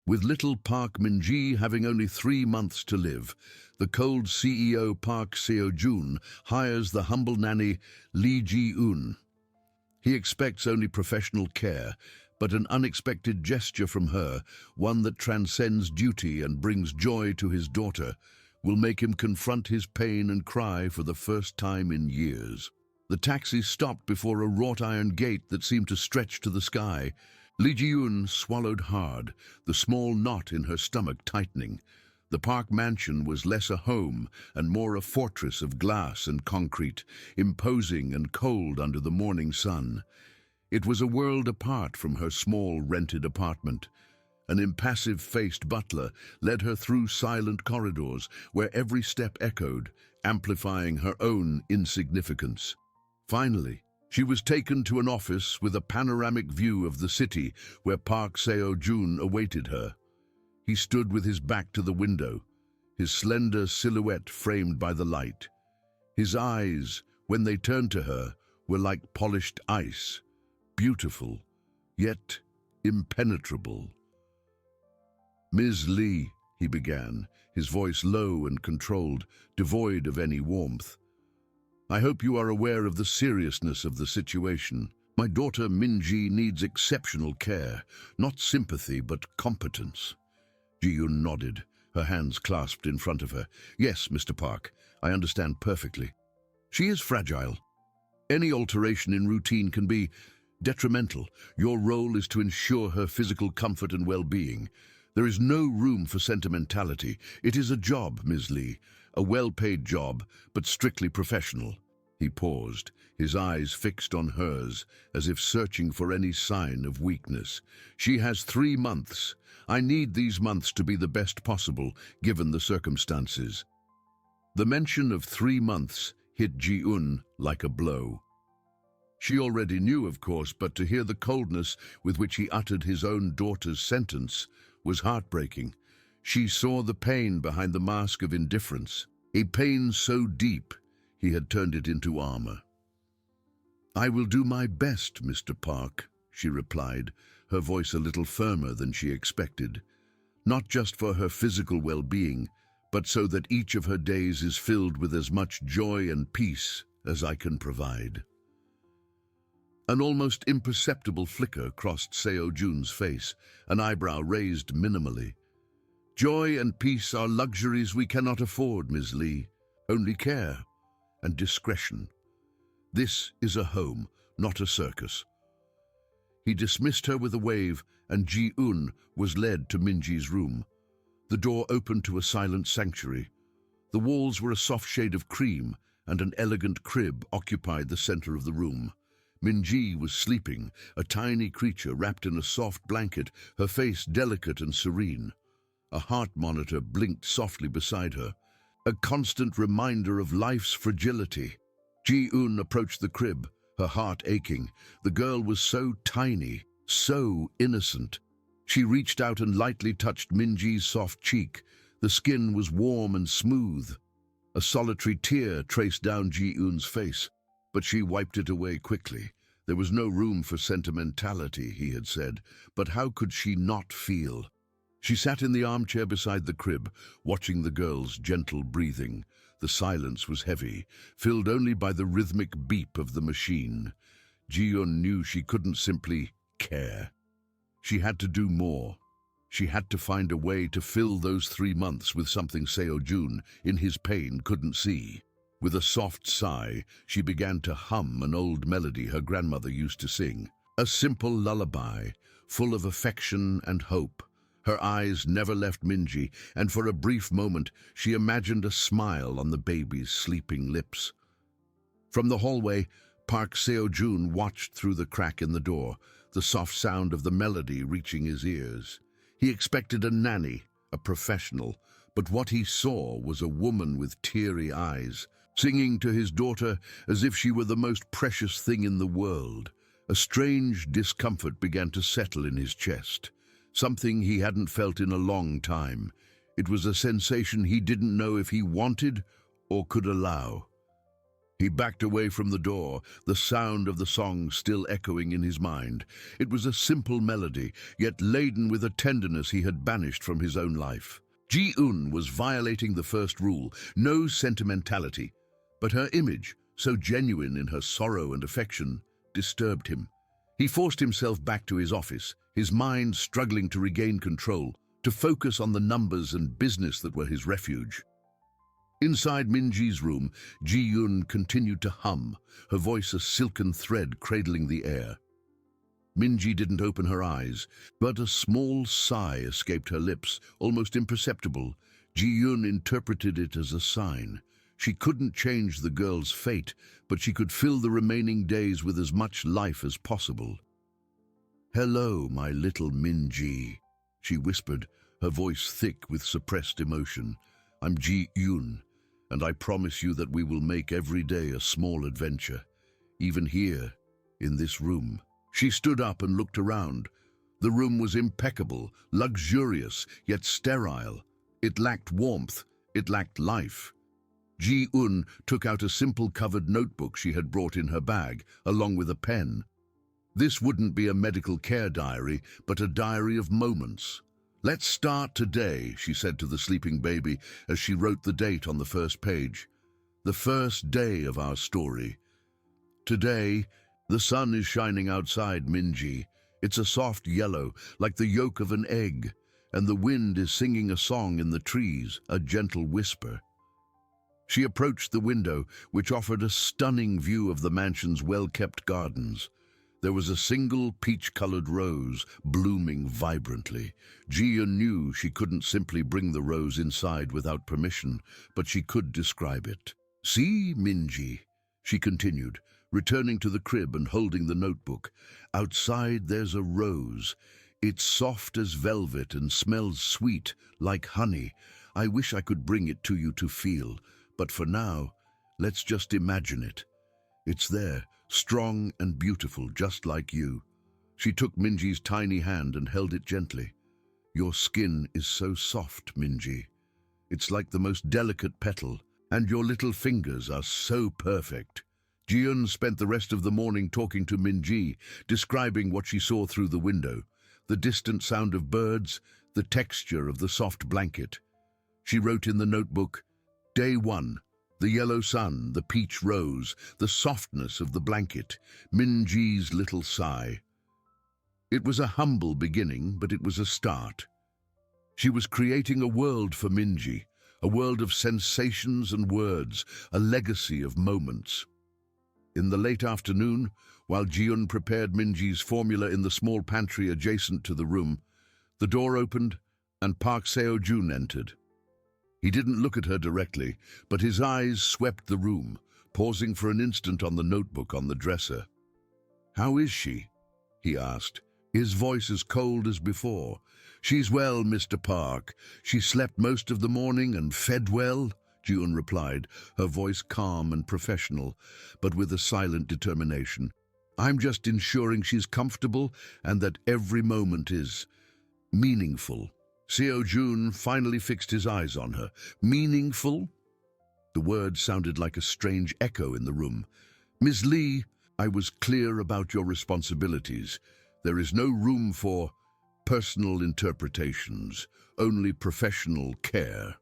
With little Park Min-ji having only 3 months to live, the cold CEO Park Seo-joon hires the humble nanny Lee Ji-eun. He expects only professional care, but an unexpected gesture from her, one that transcends duty and brings joy to his daughter, will make him confront his pain and cry for the first time in years. The taxi stopped before a wrought iron gate that seemed to stretch to the sky. Lee Ji-eun swallowed hard, the small knot in her stomach tightening. The Park mansion was less a home and more a fortress of glass and concrete, imposing and cold under the morning sun. It was a world apart from her small rented apartment. An impassive-faced butler led her through silent corridors where every step echoed, amplifying her own insignificance. Finally, she was taken to an office with a panoramic view of the city where Park Seo-joon awaited her. He stood with his back to the window, his slender silhouette framed by the light. His eyes, when they turned to her, were like polished ice, beautiful, yet impenetrable. "Ms. Lee," he began, his voice low and controlled, devoid of any warmth. "I hope you are aware of the seriousness of the situation. My daughter Min-ji needs exceptional care, not sympathy but competence." Ji-eun nodded, her hands clasped in front of her. "Yes, Mr. Park, I understand perfectly. She is fragile. Any alteration in routine can be detrimental. Your role is to ensure her physical comfort and well-being. There is no room for sentimentality. It is a job, Ms. Lee, a well-paid job, but strictly professional." He paused, his eyes fixed on hers, as if searching for any sign of weakness. "She has 3 months. I need these months to be the best possible, given the circumstances." The mention of 3 months hit Ji-eun like a blow. She already knew, of course, but to hear the coldness with which he uttered his own daughter's sentence was heartbreaking. She saw the pain behind the mask of indifference, a pain so deep he had turned it into armor. "I will do my best, Mr. Park," she replied, her voice a little firmer than she expected. "Not just for her physical well-being, but so that each of her days is filled with as much joy and peace as I can provide." An almost imperceptible flicker crossed Seo-joon's face, an eyebrow raised minimally. "Joy and peace are luxuries we cannot afford, Ms. Lee. Only care and discretion. This is a home, not a circus." He dismissed her with a wave, and Ji-eun was led to Min-ji's room. The door opened to a silent sanctuary. The walls were a soft shade of cream, and an elegant crib occupied the center of the room. Min-ji was sleeping, a tiny creature wrapped in a soft blanket, her face delicate and serene. A heart monitor blinked softly beside her, a constant reminder of life's fragility. Ji-eun approached the crib, her heart aching. The girl was so tiny, so innocent. She reached out and lightly touched Min-ji's soft cheek. The skin was warm and smooth. A solitary tear traced down Ji-eun's face, but she wiped it away quickly. There was no room for sentimentality, he had said, but how could she not feel? She sat in the armchair beside the crib, watching the girl's gentle breathing. The silence was heavy, filled only by the rhythmic beep of the machine. Ji-eun knew she couldn't simply care. She had to do more. She had to find a way to fill those 3 months with something Seo-joon, in his pain, couldn't see. With a soft sigh, she began to hum an old melody her grandmother used to sing. A simple lullaby, full of affection and hope. Her eyes never left Min-ji, and for a brief moment she imagined a smile on the baby's sleeping lips. From the hallway, Park Seo-joon watched through the crack in the door, the soft sound of the melody reaching his ears. He expected a nanny, a professional, but what he saw was a woman with teary eyes, singing to his daughter as if she were the most precious thing in the world. A strange discomfort began to settle in his chest, something he hadn't felt in a long time. It was a sensation he didn't know if he wanted or could allow. He backed away from the door, the sound of the song still echoing in his mind. It was a simple melody, yet laden with a tenderness he had banished from his own life. Ji-eun was violating the first rule, no sentimentality, but her image, so genuine in her sorrow and affection, disturbed him. He forced himself back to his office, his mind struggling to regain control, to focus on the numbers and business that were his refuge. Inside Minji's room, Ji-eun continued to hum, her voice a silken thread cradling the air. Minji didn't open her eyes, but a small sigh escaped her lips, almost imperceptible. Ji-eun interpreted it as a sign. She couldn't change the girl's fate, but she could fill the remaining days with as much life as possible. "Hello, my little Minji," she whispered, her voice thick with suppressed emotion. "I'm Ji-eun, and I promise you that we will make every day a small adventure, even here, in this room." She stood up and looked around. The room was impeccable, luxurious, yet sterile. It lacked warmth, it lacked life. Ji-eun took out a simple covered notebook she had brought in her bag, along with a pen. This wouldn't be a medical care diary, but a diary of moments. "Let's start today," she said to the sleeping baby as she wrote the date on the first page. "The first day of our story. Today, the sun is shining outside Minji. It's a soft yellow, like the yolk of an egg, and the wind is singing a song in the trees, a gentle whisper." She approached the window, which offered a stunning view of the mansion's well-kept gardens. There was a single peach-colored rose, blooming vibrantly. Ji-eun knew she couldn't simply bring the rose inside without permission, but she could describe it. "See, Minji," she continued, returning to the crib and holding the notebook. "Outside there's a rose. It's soft as velvet and smells sweet, like honey. I wish I could bring it to you to feel, but for now, let's just imagine it. It's there, strong and beautiful, just like you." She took Minji's tiny hand and held it gently. "Your skin is so soft, Minji. It's like the most delicate petal, and your little fingers are so perfect." Ji-eun spent the rest of the morning talking to Minji, describing what she saw through the window, the distant sound of birds, the texture of the soft blanket. She wrote in the notebook, "Day 1. The yellow sun, the peach rose, the softness of the blanket, Minji's little sigh." It was a humble beginning, but it was a start. She was creating a world for Minji, a world of sensations and words, a legacy of moments. In the late afternoon, while Ji-eun prepared Minji's formula in the small pantry adjacent to the room, the door opened and Park Seo-joon entered. He didn't look at her directly, but his eyes swept the room, pausing for an instant on the notebook on the dresser. "How is she?" he asked, his voice as cold as before. "She's well, Mr. Park. She slept most of the morning and fed well," Ji-eun replied, her voice calm and professional, but with a silent determination. "I'm just ensuring she's comfortable and that every moment is meaningful." Seo-joon finally fixed his eyes on her. "Meaningful?" The word sounded like a strange echo in the room. "Ms. Lee, I was clear about your responsibilities. There is no room for personal interpretations, only professional care."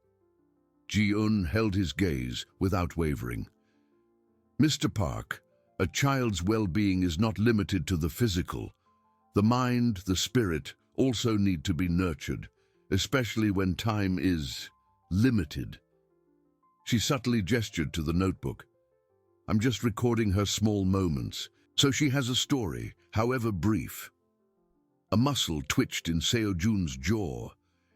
Ji-eun held his gaze without wavering. "Mr. Park, a child's well-being is not limited to the physical. The mind, the spirit also need to be nurtured, especially when time is limited." She subtly gestured to the notebook. "I'm just recording her small moments, so she has a story, however brief." A muscle twitched in Seo-joon's jaw.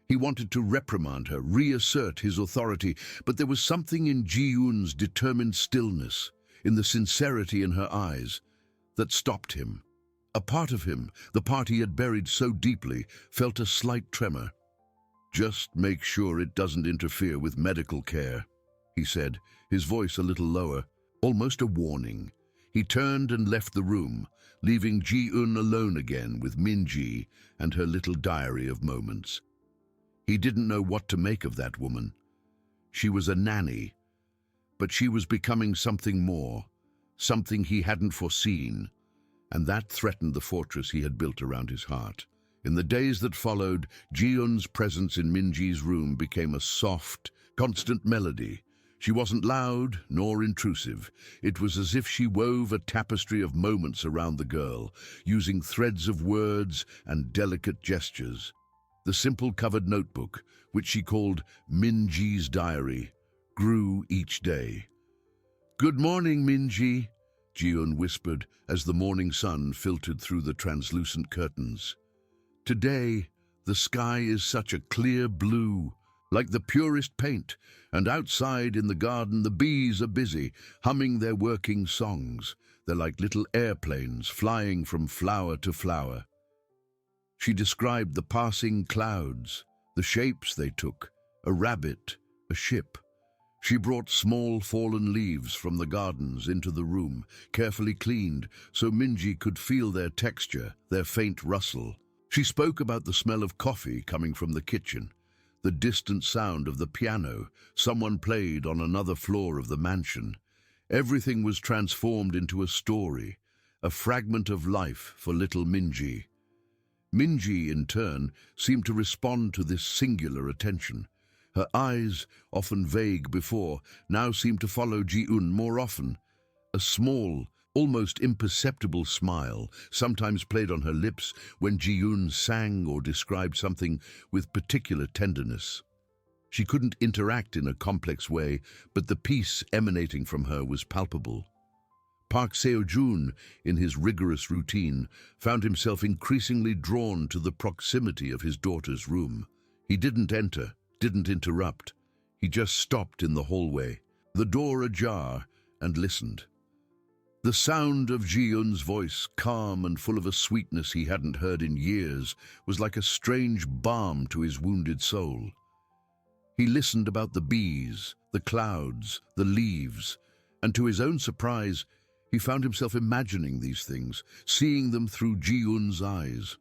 He wanted to reprimand her, reassert his authority, but there was something in Ji-eun's determined stillness, in the sincerity in her eyes, that stopped him. A part of him, the part he had buried so deeply, felt a slight tremor. "Just make sure it doesn't interfere with medical care," he said, his voice a little lower, almost a warning. He turned and left the room, leaving Ji-eun alone again with Minji and her little diary of moments. He didn't know what to make of that woman. She was a nanny, but she was becoming something more, something he hadn't foreseen, and that threatened the fortress he had built around his heart. In the days that followed, Ji-eun's presence in Min-ji's room became a soft, constant melody. She wasn't loud nor intrusive. It was as if she wove a tapestry of moments around the girl, using threads of words and delicate gestures. The simple covered notebook, which she called Min-ji's diary, grew each day. "Good morning, Min-ji," Ji-eun whispered as the morning sun filtered through the translucent curtains. "Today, the sky is such a clear blue, like the purest paint, and outside in the garden the bees are busy, humming their working songs. They're like little airplanes flying from flower to flower." She described the passing clouds, the shapes they took, a rabbit, a ship. She brought small fallen leaves from the gardens into the room, carefully cleaned, so Min-ji could feel their texture, their faint rustle. She spoke about the smell of coffee coming from the kitchen, the distant sound of the piano someone played on another floor of the mansion. Everything was transformed into a story, a fragment of life for little Min-ji. Min-ji, in turn, seemed to respond to this singular attention. Her eyes, often vague before, now seemed to follow Ji-eun more often. A small, almost imperceptible smile sometimes played on her lips when Ji-eun sang or described something with particular tenderness. She couldn't interact in a complex way, but the peace emanating from her was palpable. Park Seo-joon, in his rigorous routine, found himself increasingly drawn to the proximity of his daughter's room. He didn't enter, didn't interrupt. He just stopped in the hallway, the door ajar, and listened. The sound of Ji-eun's voice, calm and full of a sweetness he hadn't heard in years, was like a strange balm to his wounded soul. He listened about the bees, the clouds, the leaves, and to his own surprise, he found himself imagining these things, seeing them through Ji-eun's eyes.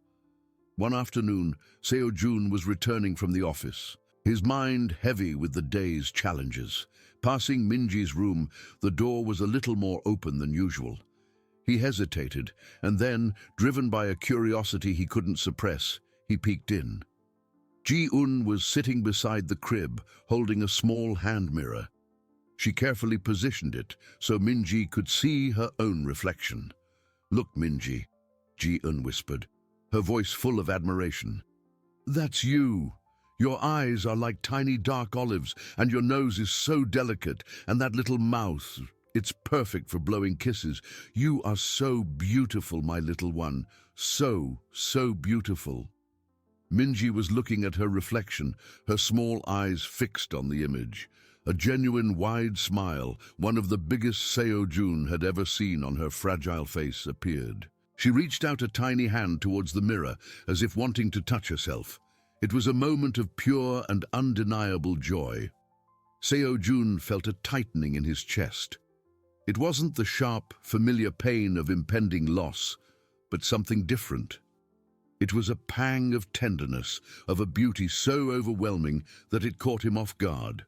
One afternoon, Seo-joon was returning from the office, his mind heavy with the day's challenges. Passing Min-ji's room, the door was a little more open than usual. He hesitated, and then, driven by a curiosity he couldn't suppress, he peeked in. Ji-eun was sitting beside the crib, holding a small hand mirror. She carefully positioned it so Min-ji could see her own reflection. "Look, Min-ji," Ji-eun whispered, her voice full of admiration. "That's you. Your eyes are like tiny dark olives, and your nose is so delicate, and that little mouth, it's perfect for blowing kisses. You are so beautiful, my little one. So, so beautiful." Min-ji was looking at her reflection, her small eyes fixed on the image. A genuine wide smile, one of the biggest Seo-joon had ever seen on her fragile face, appeared. She reached out a tiny hand towards the mirror, as if wanting to touch herself. It was a moment of pure and undeniable joy. Seo-joon felt a tightening in his chest. It wasn't the sharp, familiar pain of impending loss, but something different. It was a pang of tenderness, of a beauty so overwhelming that it caught him off guard.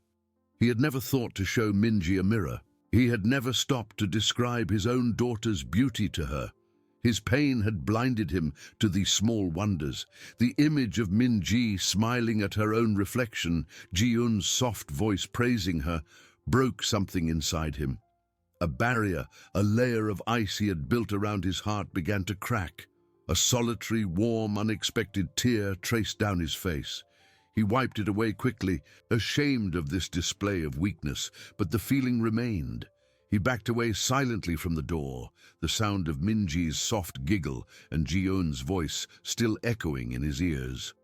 He had never thought to show Min-ji a mirror. He had never stopped to describe his own daughter's beauty to her. His pain had blinded him to these small wonders. The image of Min-ji smiling at her own reflection, Ji-eun's soft voice praising her, broke something inside him. A barrier, a layer of ice he had built around his heart began to crack. A solitary, warm, unexpected tear traced down his face. He wiped it away quickly, ashamed of this display of weakness, but the feeling remained. He backed away silently from the door, the sound of Min-ji's soft giggle and Ji-eun's voice still echoing in his ears.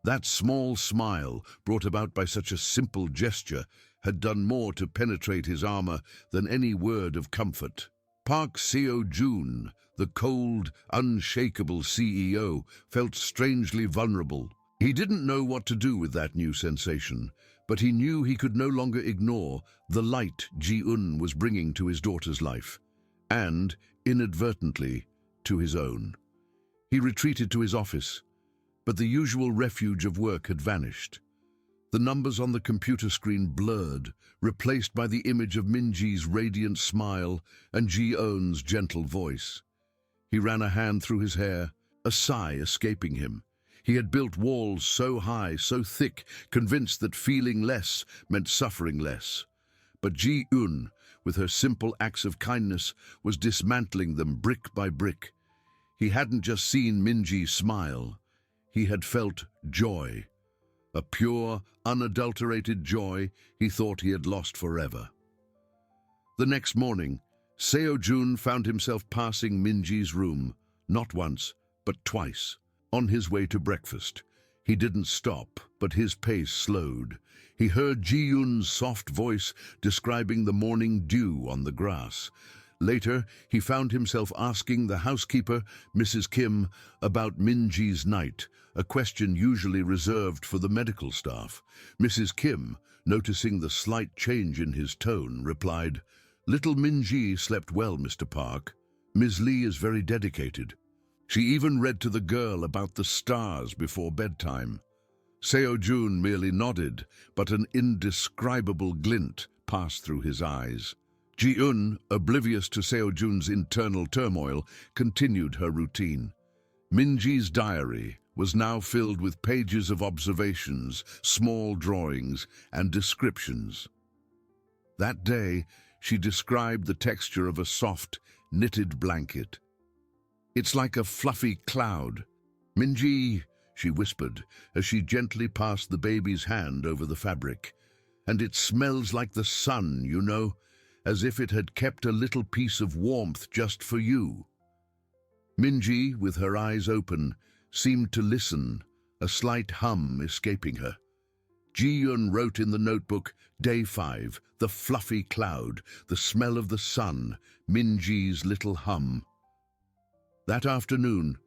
That small smile, brought about by such a simple gesture, had done more to penetrate his armor than any word of comfort. Park Seo-joon, the cold, unshakable CEO, felt strangely vulnerable. He didn't know what to do with that new sensation, but he knew he could no longer ignore the light Ji-eun was bringing to his daughter's life, and, inadvertently, to his own. He retreated to his office, but the usual refuge of work had vanished. The numbers on the computer screen blurred, replaced by the image of Minji's radiant smile and Ji-eun's gentle voice. He ran a hand through his hair, a sigh escaping him. He had built walls so high, so thick, convinced that feeling less meant suffering less. But Ji-eun, with her simple acts of kindness, was dismantling them brick by brick. He hadn't just seen Minji smile. He had felt joy. A pure, unadulterated joy he thought he had lost forever. The next morning, Seo-jun found himself passing Minji's room, not once, but twice, on his way to breakfast. He didn't stop, but his pace slowed. He heard Ji-eun's soft voice describing the morning dew on the grass. Later, he found himself asking the housekeeper, Mrs. Kim, about Minji's night, a question usually reserved for the medical staff. Mrs. Kim, noticing the slight change in his tone, replied, "Little Minji slept well, Mr. Park. Ms. Lee is very dedicated. She even read to the girl about the stars before bedtime." Seo-jun merely nodded, but an indescribable glint passed through his eyes. Ji-eun, oblivious to Seo-jun's internal turmoil, continued her routine. Minji's diary was now filled with pages of observations, small drawings, and descriptions. That day, she described the texture of a soft, knitted blanket. "It's like a fluffy cloud. Minji," she whispered as she gently passed the baby's hand over the fabric. "And it smells like the sun, you know, as if it had kept a little piece of warmth just for you." Minji, with her eyes open, seemed to listen, a slight hum escaping her. Ji-eun wrote in the notebook, Day 5, the fluffy cloud, the smell of the sun, Minji's little hum. That afternoon,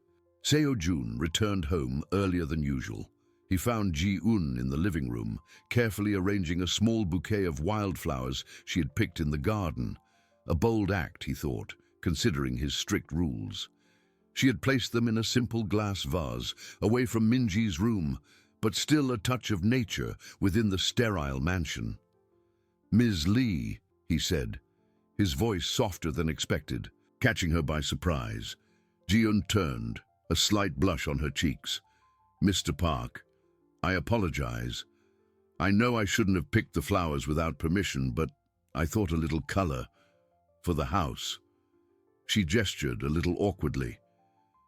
Seo-jun returned home earlier than usual. He found Ji-eun in the living room, carefully arranging a small bouquet of wildflowers she had picked in the garden. A bold act, he thought, considering his strict rules. She had placed them in a simple glass vase, away from Minji's room, but still a touch of nature within the sterile mansion. "Ms. Lee," he said, his voice softer than expected, catching her by surprise. Ji-eun turned, a slight blush on her cheeks. "Mr. Park, I apologize. I know I shouldn't have picked the flowers without permission, but I thought a little color for the house." She gestured a little awkwardly.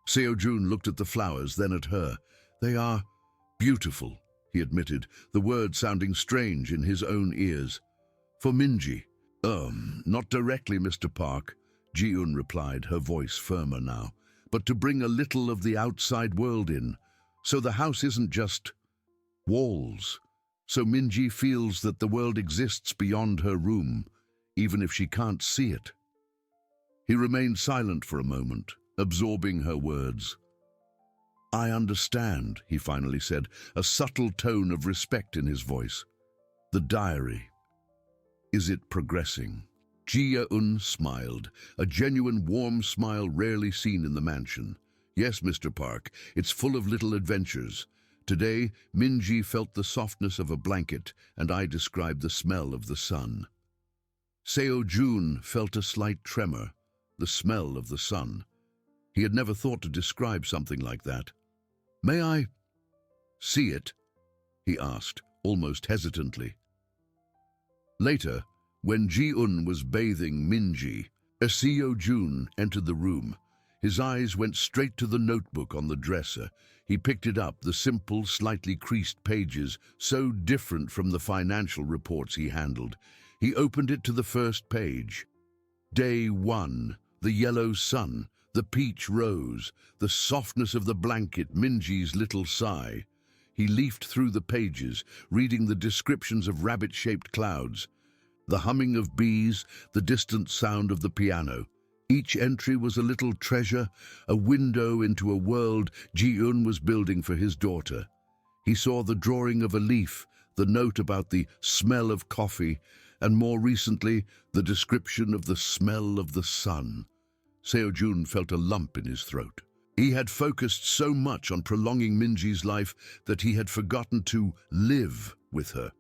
Seo-jun looked at the flowers, then at her. "They are beautiful," he admitted, the word sounding strange in his own ears. "For Minji." Not directly, Mr. Park," Ji-eun replied, her voice firmer now, "but to bring a little of the outside world in. So the house isn't just walls. So Minji feels that the world exists beyond her room, even if she can't see it." He remained silent for a moment, absorbing her words. "I understand," he finally said, a subtle tone of respect in his voice. "The diary. Is it progressing?" Ji-eun smiled, a genuine warm smile rarely seen in the mansion. "Yes, Mr. Park, it's full of little adventures. Today, Minji felt the softness of a blanket, and I described the smell of the sun." Seo-jun felt a slight tremor, the smell of the sun. He had never thought to describe something like that. "May I see it?" he asked, almost hesitantly. Later, when Ji-eun was bathing Minji, Seo-jun entered the room. His eyes went straight to the notebook on the dresser. He picked it up, the simple, slightly creased pages, so different from the financial reports he handled. He opened it to the first page. Day 1, the yellow sun, the peach rose, the softness of the blanket, Minji's little sigh. He leafed through the pages, reading the descriptions of rabbit-shaped clouds, the humming of bees, the distant sound of the piano. Each entry was a little treasure, a window into a world Ji-eun was building for his daughter. He saw the drawing of a leaf, the note about the smell of coffee, and more recently, the description of the smell of the sun. Seo-jun felt a lump in his throat. He had focused so much on prolonging Minji's life that he had forgotten to live with her.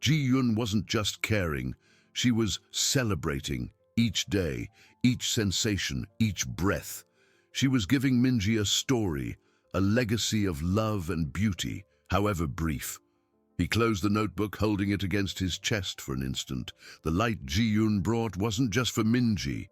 Ji-yoon wasn't just caring, she was celebrating each day, each sensation, each breath. She was giving Minji a story, a legacy of love and beauty, however brief. He closed the notebook, holding it against his chest for an instant. The light Ji-yoon brought wasn't just for Minji,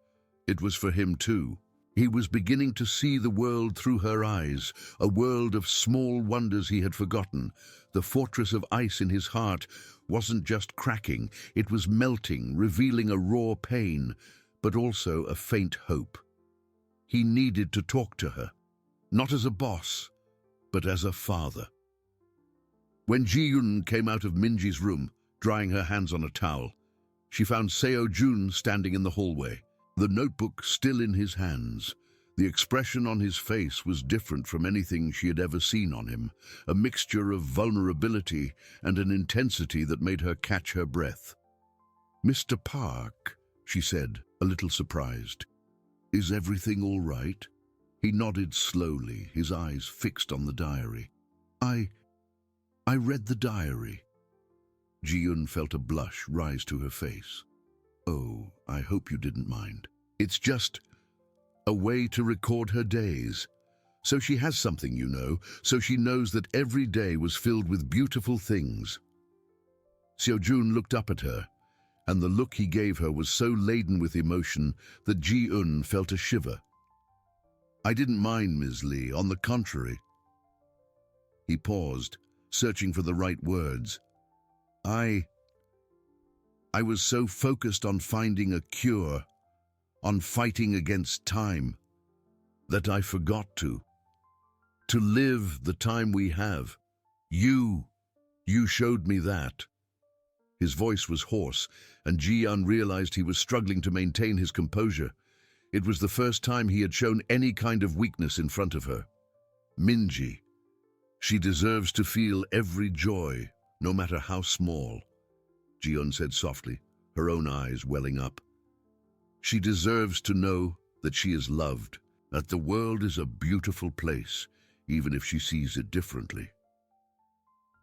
it was for him too. He was beginning to see the world through her eyes, a world of small wonders he had forgotten. The fortress of ice in his heart wasn't just cracking, it was melting, revealing a raw pain, but also a faint hope. He needed to talk to her, not as a boss, but as a father. When Ji-yoon came out of Minji's room, drying her hands on a towel, she found Seo-jun standing in the hallway, the notebook still in his hands. The expression on his face was different from anything she had ever seen on him, a mixture of vulnerability and an intensity that made her catch her breath. "Mr. Park," she said, a little surprised. "Is everything all right?" He nodded slowly, his eyes fixed on the diary. I read the diary." Ji-yoon felt a blush rise to her face. "Oh, I hope you didn't mind. It's just a way to record her days. So she has something, you know, so she knows that every day was filled with beautiful things." Seo-jun looked up at her, and the look he gave her was so laden with emotion that Ji-yoon felt a shiver. "I didn't mind, Ms. Lee, on the contrary." He paused, searching for the right words. I was so focused on finding a cure, on fighting against time, that I forgot to live the time we have. You showed me that." His voice was hoarse, and Ji-yoon realized he was struggling to maintain his composure. It was the first time he had shown any kind of weakness in front of her. "Minji, she deserves to feel every joy, no matter how small," Ji-yoon said softly, her own eyes welling up. "She deserves to know that she is loved, that the world is a beautiful place, even if she sees it differently."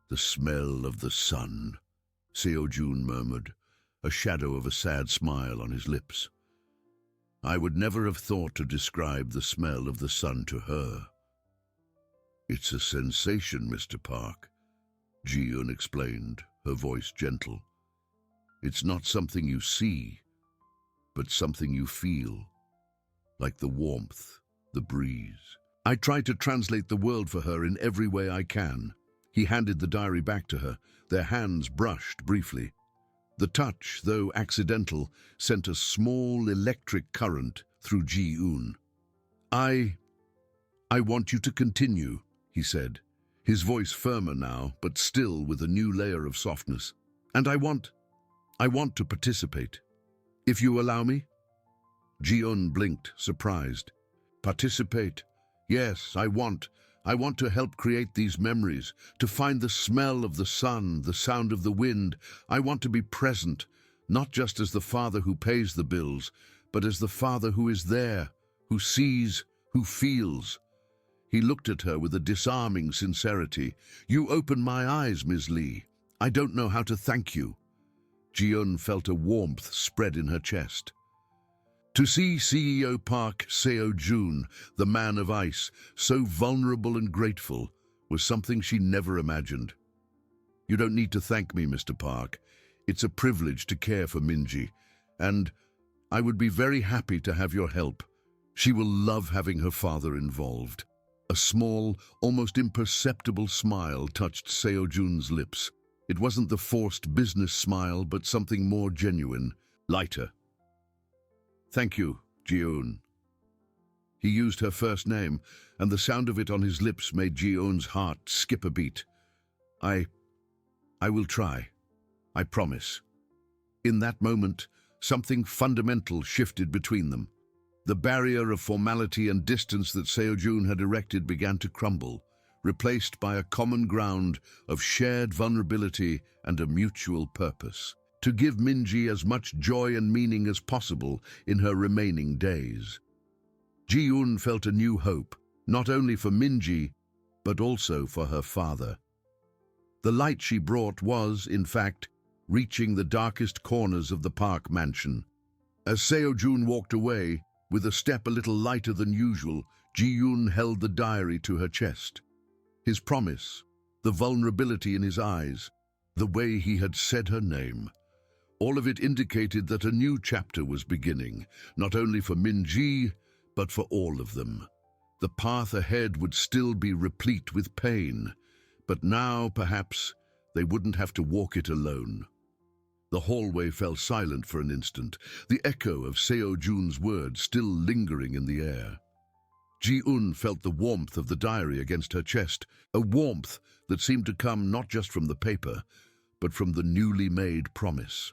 "The smell of the sun," Seo-jun murmured, a shadow of a sad smile on his lips. "I would never have thought to describe the smell of the sun to her." "It's a sensation, Mr. Park," Ji-yoon explained, her voice gentle. "It's not something you see, but something you feel, like the warmth, the breeze." I try to translate the world for her in every way I can. He handed the diary back to her. Their hands brushed briefly. The touch, though accidental, sent a small electric current through Ji-yoon. I want you to continue," he said, his voice firmer now, but still with a new layer of softness. "And I want to participate. If you allow me?" Ji-yoon blinked, surprised. "Participate? Yes, I want to help create these memories, to find the smell of the sun, the sound of the wind. I want to be present, not just as the father who pays the bills, but as the father who is there, who sees, who feels." He looked at her with a disarming sincerity. "You opened my eyes, Ms. Lee. I don't know how to thank you." Ji-yoon felt a warmth spread in her chest. To see CEO Park Seo-jun, the man of ice, so vulnerable and grateful, was something she never imagined. "You don't need to thank me, Mr. Park. It's a privilege to care for Minji, and I would be very happy to have your help. She will love having her father involved." A small, almost imperceptible smile touched Seo-jun's lips. It wasn't the forced business smile, but something more genuine, lighter. "Thank you, Ji-yoon." He used her first name, and the sound of it on his lips made Ji-yoon's heart skip a beat. I will try. I promise." In that moment, something fundamental shifted between them. The barrier of formality and distance that Seo-jun had erected began to crumble, replaced by a common ground of shared vulnerability and a mutual purpose, to give Minji as much joy and meaning as possible in her remaining days. Ji-yoon felt a new hope, not only for Minji, but also for her father. The light she brought was, in fact, reaching the darkest corners of the Park mansion. As Seo-jun walked away, with a step a little lighter than usual, Ji-yoon held the diary to her chest. His promise, the vulnerability in his eyes, the way he had said her name, all of it indicated that a new chapter was beginning, not only for Min-ji, but for all of them. The path ahead would still be replete with pain, but now, perhaps, they wouldn't have to walk it alone. The hallway fell silent for an instant, the echo of Seo-jun's words still lingering in the air. Ji-eun felt the warmth of the diary against her chest, a warmth that seemed to come not just from the paper, but from the newly made promise.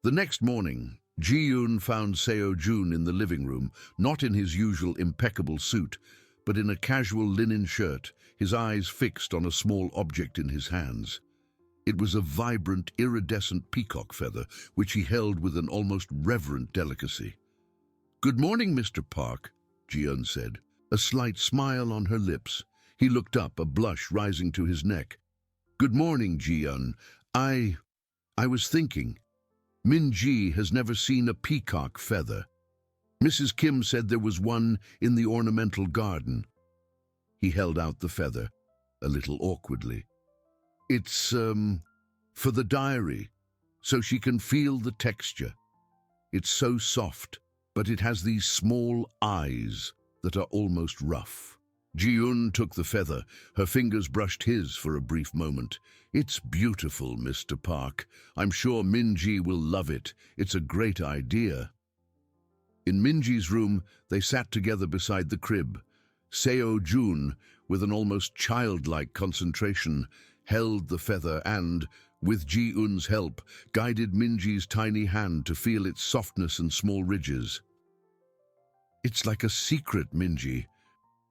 The next morning, Ji-eun found Seo-jun in the living room, not in his usual impeccable suit, but in a casual linen shirt, his eyes fixed on a small object in his hands. It was a vibrant, iridescent peacock feather, which he held with an almost reverent delicacy. "Good morning, Mr. Park," Ji-eun said, a slight smile on her lips. He looked up, a blush rising to his neck. "Good morning, Ji-eun. I was thinking. Min-ji has never seen a peacock feather. Mrs. Kim said there was one in the ornamental garden." He held out the feather, a little awkwardly. "It's, for the diary, so she can feel the texture. It's so soft, but it has these small eyes that are almost rough." Ji-eun took the feather. Her fingers brushed his for a brief moment. "It's beautiful, Mr. Park. I'm sure Min-ji will love it. It's a great idea." In Min-ji's room, they sat together beside the crib. Seo-jun, with an almost childlike concentration, held the feather and, with Ji-eun's help, guided Min-ji's tiny hand to feel its softness and small ridges. "It's like a secret, Min-ji,"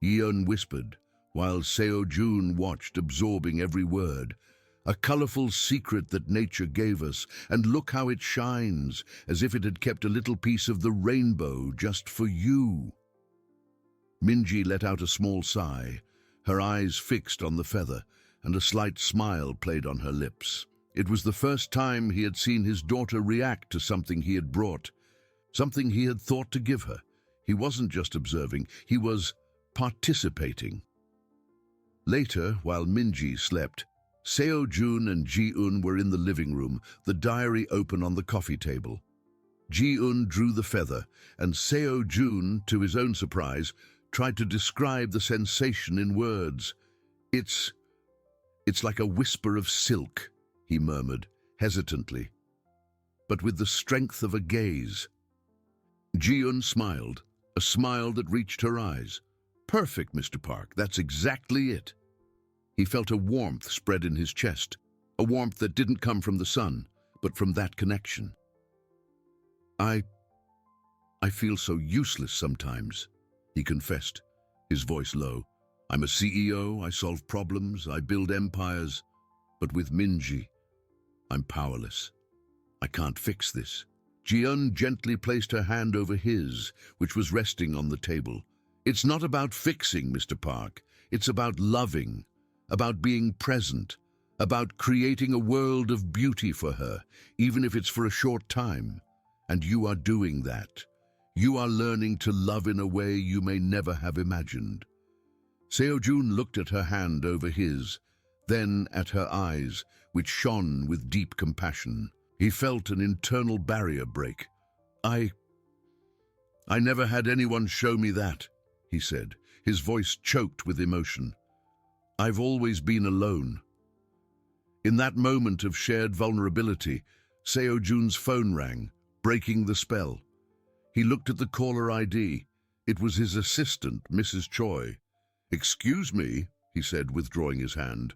Ji-eun whispered, while Seo-jun watched, absorbing every word. "A colorful secret that nature gave us, and look how it shines, as if it had kept a little piece of the rainbow just for you." Min-ji let out a small sigh, her eyes fixed on the feather, and a slight smile played on her lips. It was the first time he had seen his daughter react to something he had brought, something he had thought to give her. He wasn't just observing, he was participating. Later, while Min-ji slept, Seo-jun and Ji-eun were in the living room, the diary open on the coffee table. Ji-eun drew the feather, and Seo-jun, to his own surprise, tried to describe the sensation in words. It's like a whisper of silk," he murmured, hesitantly, but with the strength of a gaze. Ji-eun smiled, a smile that reached her eyes. "Perfect, Mr. Park, that's exactly it." He felt a warmth spread in his chest, a warmth that didn't come from the sun, but from that connection. I feel so useless sometimes," he confessed, his voice low. "I'm a CEO, I solve problems, I build empires, but with Min-ji, I'm powerless. I can't fix this." Ji-eun gently placed her hand over his, which was resting on the table. "It's not about fixing, Mr. Park. It's about loving, about being present, about creating a world of beauty for her, even if it's for a short time. And you are doing that. You are learning to love in a way you may never have imagined." Seo-jun looked at her hand over his, then at her eyes, which shone with deep compassion. He felt an internal barrier break. I never had anyone show me that," he said, his voice choked with emotion. "I've always been alone." In that moment of shared vulnerability, Seo-jun's phone rang, breaking the spell. He looked at the caller ID. It was his assistant, Mrs. Choi. "Excuse me," he said, withdrawing his hand.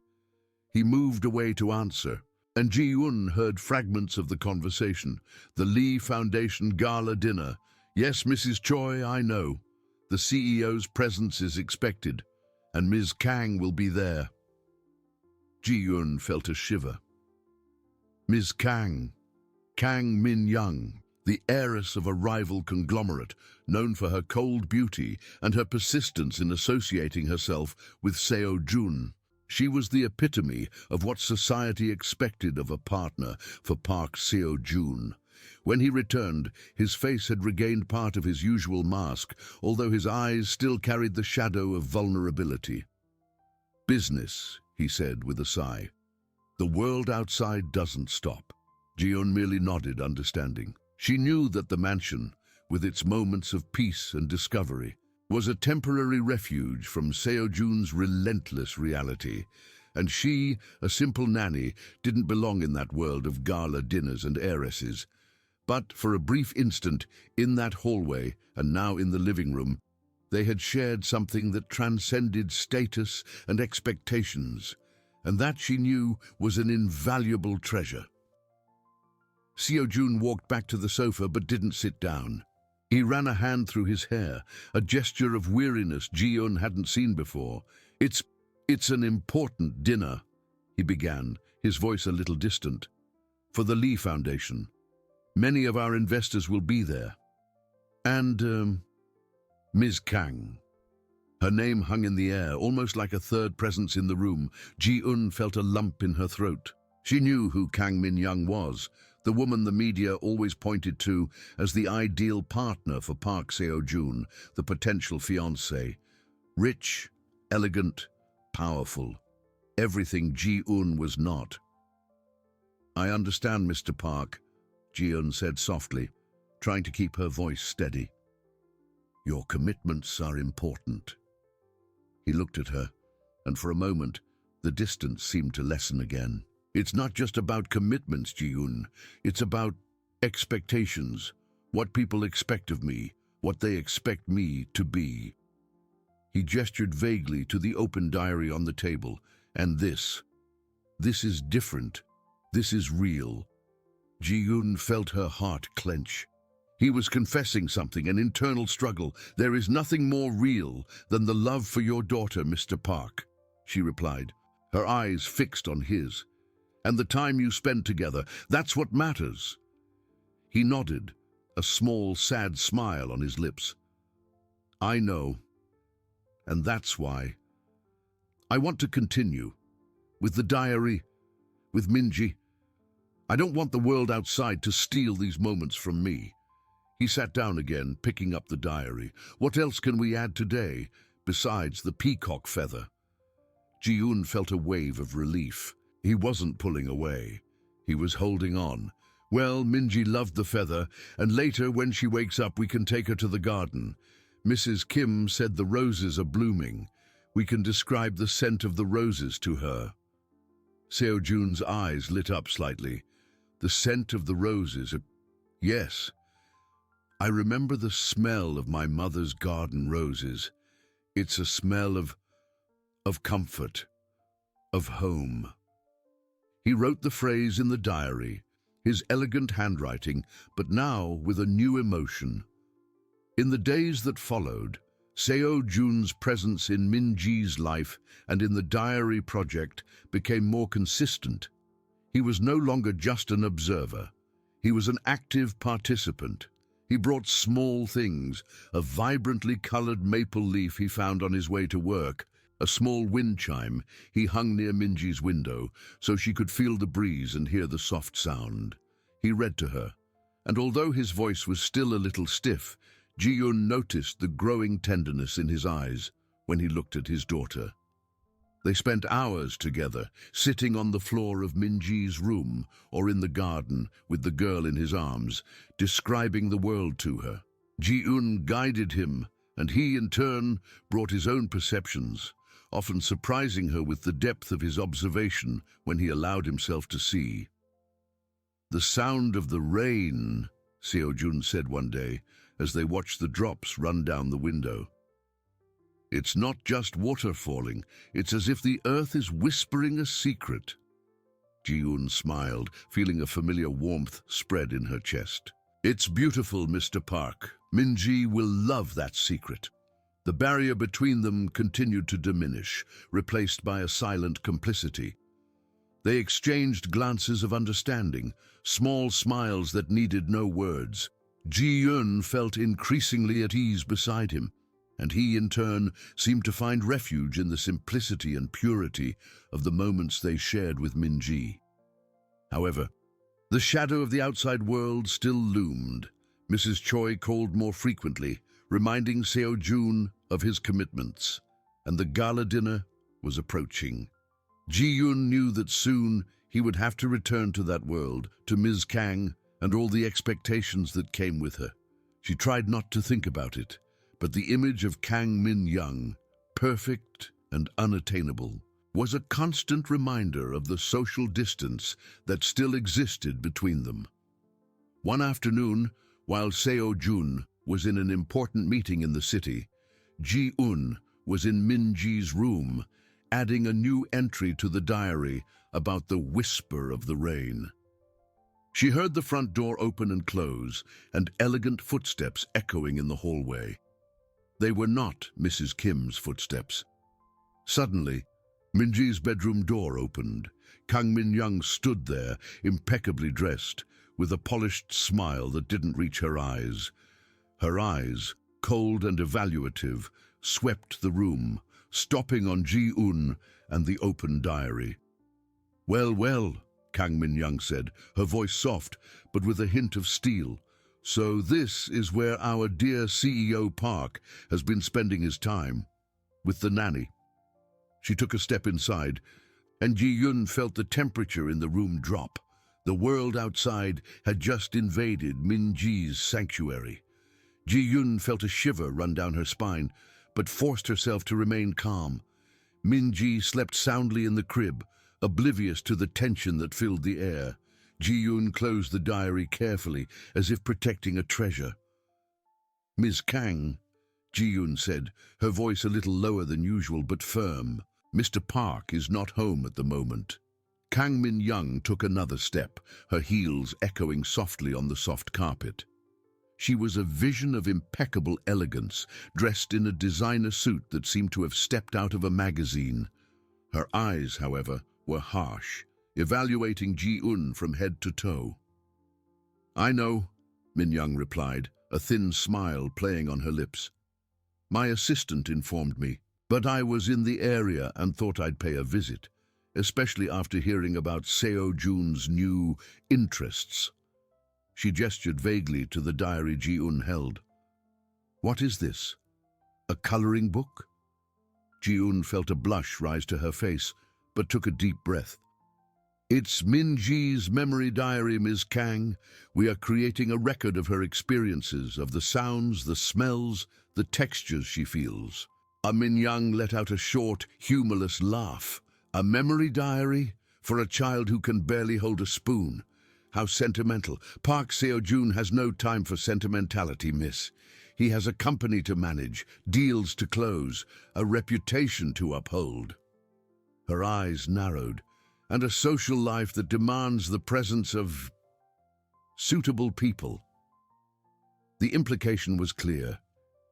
He moved away to answer, and Ji-eun heard fragments of the conversation. "The Lee Foundation Gala Dinner. Yes, Mrs. Choi, I know. The CEO's presence is expected, and Ms. Kang will be there." Ji-eun felt a shiver. Ms. Kang Min-young, the heiress of a rival conglomerate, known for her cold beauty and her persistence in associating herself with Seo-jun. She was the epitome of what society expected of a partner for Park Seo-joon. When he returned, his face had regained part of his usual mask, although his eyes still carried the shadow of vulnerability. "Business," he said with a sigh. "The world outside doesn't stop." Ji-eun merely nodded, understanding. She knew that the mansion, with its moments of peace and discovery, was a temporary refuge from Seo-joon's relentless reality, and she, a simple nanny, didn't belong in that world of gala dinners and heiresses. But for a brief instant, in that hallway, and now in the living room, they had shared something that transcended status and expectations, and that she knew was an invaluable treasure. Seo-joon walked back to the sofa but didn't sit down. He ran a hand through his hair, a gesture of weariness Ji-eun hadn't seen before. It's an important dinner," he began, his voice a little distant. "For the Lee Foundation. Many of our investors will be there. And, Ms. Kang." Her name hung in the air, almost like a third presence in the room. Ji-eun felt a lump in her throat. She knew who Kang Min-young was, the woman the media always pointed to as the ideal partner for Park Seo-joon, the potential fiancé. Rich, elegant, powerful. Everything Ji-eun was not. "I understand, Mr. Park," Ji-eun said softly, trying to keep her voice steady. "Your commitments are important." He looked at her, and for a moment, the distance seemed to lessen again. "It's not just about commitments, Ji-eun. It's about expectations, what people expect of me, what they expect me to be." He gestured vaguely to the open diary on the table. "And this is different. This is real." Ji-eun felt her heart clench. He was confessing something, an internal struggle. "There is nothing more real than the love for your daughter, Mr. Park," she replied, her eyes fixed on his. "And the time you spend together, that's what matters." He nodded, a small, sad smile on his lips. "I know. And that's why. I want to continue. With the diary, with Minji. I don't want the world outside to steal these moments from me." He sat down again, picking up the diary. "What else can we add today, besides the peacock feather?" Ji-eun felt a wave of relief. He wasn't pulling away. He was holding on. "Well, Minji loved the feather, and later, when she wakes up, we can take her to the garden. Mrs. Kim said the roses are blooming. We can describe the scent of the roses to her." Seo-joon's eyes lit up slightly. "The scent of the roses. Yes. I remember the smell of my mother's garden roses. It's a smell of comfort, of home." He wrote the phrase in the diary, his elegant handwriting, but now with a new emotion. In the days that followed, Seo-joon's presence in Minji's life and in the diary project became more consistent. He was no longer just an observer. He was an active participant. He brought small things, a vibrantly colored maple leaf he found on his way to work, a small wind chime he hung near Minji's window so she could feel the breeze and hear the soft sound. He read to her, and although his voice was still a little stiff, Ji-eun noticed the growing tenderness in his eyes when he looked at his daughter. They spent hours together, sitting on the floor of Minji's room or in the garden with the girl in his arms, describing the world to her. Ji-eun guided him, and he, in turn, brought his own perceptions, often surprising her with the depth of his observation when he allowed himself to see. "The sound of the rain," Seo-joon said one day, as they watched the drops run down the window. "It's not just water falling, it's as if the earth is whispering a secret." Ji-eun smiled, feeling a familiar warmth spread in her chest. "It's beautiful, Mr. Park. Minji will love that secret." The barrier between them continued to diminish, replaced by a silent complicity. They exchanged glances of understanding, small smiles that needed no words. Ji-eun felt increasingly at ease beside him, and he, in turn, seemed to find refuge in the simplicity and purity of the moments they shared with Minji. However, the shadow of the outside world still loomed. Mrs. Choi called more frequently, reminding Seo-jun of his commitments, and the gala dinner was approaching. Ji-yoon knew that soon he would have to return to that world, to Ms. Kang, and all the expectations that came with her. She tried not to think about it, but the image of Kang Min-young, perfect and unattainable, was a constant reminder of the social distance that still existed between them. One afternoon, while Seo-jun was in an important meeting in the city, Ji-eun was in Min-ji's room, adding a new entry to the diary about the whisper of the rain. She heard the front door open and close, and elegant footsteps echoing in the hallway. They were not Mrs. Kim's footsteps. Suddenly, Minji's bedroom door opened. Kang Min-young stood there, impeccably dressed, with a polished smile that didn't reach her eyes. Her eyes, cold and evaluative, swept the room, stopping on Ji-eun and the open diary. "Well, well," Kang Min-young said, her voice soft, but with a hint of steel. "So this is where our dear CEO Park has been spending his time, with the nanny." She took a step inside, and Ji-eun felt the temperature in the room drop. The world outside had just invaded Min-ji's sanctuary. Ji-eun felt a shiver run down her spine, but forced herself to remain calm. Min-ji slept soundly in the crib, oblivious to the tension that filled the air. Ji-eun closed the diary carefully, as if protecting a treasure. "Ms. Kang," Ji-eun said, her voice a little lower than usual but firm. "Mr. Park is not home at the moment." Kang Min-young took another step, her heels echoing softly on the soft carpet. She was a vision of impeccable elegance, dressed in a designer suit that seemed to have stepped out of a magazine. Her eyes, however, were harsh, evaluating Ji-eun from head to toe. "I know," Min-young replied, a thin smile playing on her lips. "My assistant informed me, but I was in the area and thought I'd pay a visit, especially after hearing about Seo-jun's new interests." She gestured vaguely to the diary Ji-eun held. "What is this? A coloring book?" Ji-eun felt a blush rise to her face, but took a deep breath. "It's Min-ji's memory diary, Ms. Kang. We are creating a record of her experiences, of the sounds, the smells, the textures she feels." Min-young let out a short, humorless laugh. "A memory diary? For a child who can barely hold a spoon? How sentimental. Park Seo-jun has no time for sentimentality, miss. He has a company to manage, deals to close, a reputation to uphold." Her eyes narrowed, "and a social life that demands the presence of suitable people." The implication was clear.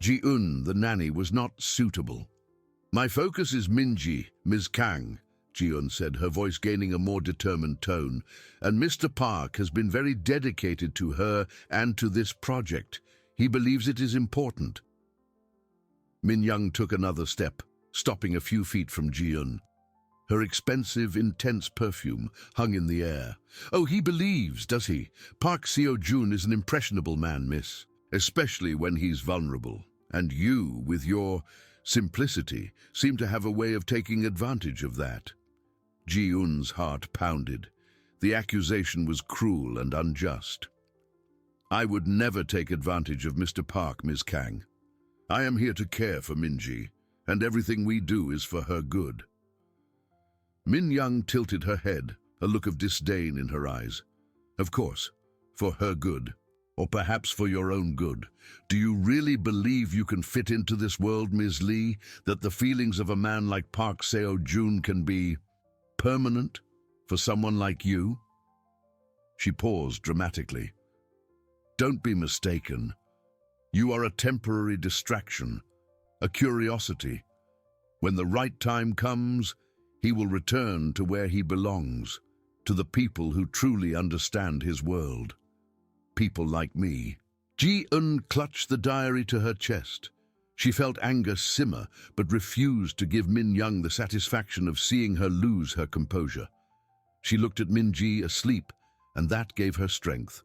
Ji-eun, the nanny, was not suitable. "My focus is Minji, Ms. Kang," Ji-eun said, her voice gaining a more determined tone, "and Mr. Park has been very dedicated to her and to this project. He believes it is important." Min-young took another step, stopping a few feet from Ji-eun. Her expensive, intense perfume hung in the air. "Oh, he believes, does he? Park Seo-jun is an impressionable man, miss, especially when he's vulnerable. And you, with your simplicity, seem to have a way of taking advantage of that." Ji-eun's heart pounded. The accusation was cruel and unjust. "I would never take advantage of Mr. Park, Ms. Kang. I am here to care for Minji, and everything we do is for her good." Min-young tilted her head, a look of disdain in her eyes. "Of course, for her good, or perhaps for your own good. Do you really believe you can fit into this world, Ms. Lee, that the feelings of a man like Park Seo-jun can be permanent for someone like you?" She paused dramatically. "Don't be mistaken. You are a temporary distraction, a curiosity. When the right time comes, he will return to where he belongs, to the people who truly understand his world. People like me." Ji-eun clutched the diary to her chest. She felt anger simmer, but refused to give Min Young the satisfaction of seeing her lose her composure. She looked at Min-ji asleep, and that gave her strength.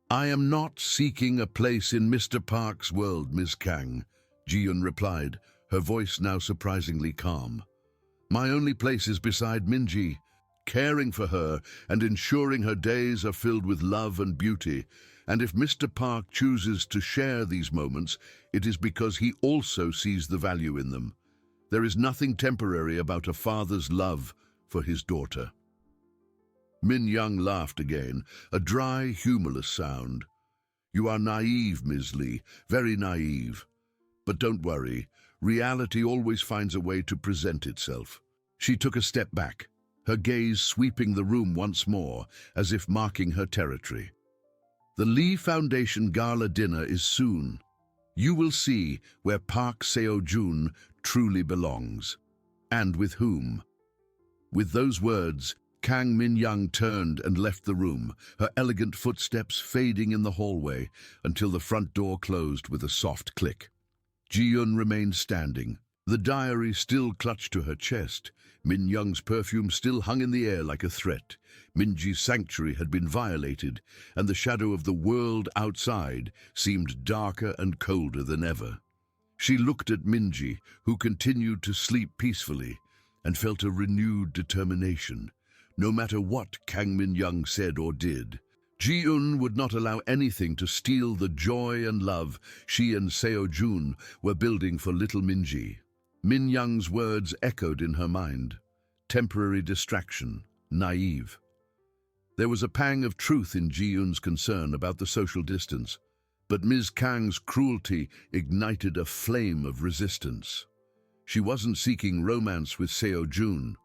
"I am not seeking a place in Mr. Park's world, Miss Kang," Ji-eun replied, her voice now surprisingly calm. "My only place is beside Min-ji, caring for her and ensuring her days are filled with love and beauty. And if Mr. Park chooses to share these moments, it is because he also sees the value in them. There is nothing temporary about a father's love for his daughter." Min Young laughed again, a dry, humorless sound. "You are naive, Ms. Lee, very naive. But don't worry, reality always finds a way to present itself." She took a step back, her gaze sweeping the room once more, as if marking her territory. "The Lee Foundation Gala dinner is soon. You will see where Park Seo-joon truly belongs. And with whom." With those words, Kang Min-young turned and left the room, her elegant footsteps fading in the hallway until the front door closed with a soft click. Ji-eun remained standing, the diary still clutched to her chest. Min-young's perfume still hung in the air like a threat. Min-ji's sanctuary had been violated, and the shadow of the world outside seemed darker and colder than ever. She looked at Min-ji, who continued to sleep peacefully, and felt a renewed determination. No matter what Kang Min-young said or did, Ji-eun would not allow anything to steal the joy and love she and Seo-joon were building for little Min-ji. Min-young's words echoed in her mind. Temporary distraction, naive. There was a pang of truth in Ji-eun's concern about the social distance, but Ms. Kang's cruelty ignited a flame of resistance. She wasn't seeking romance with Seo-joon.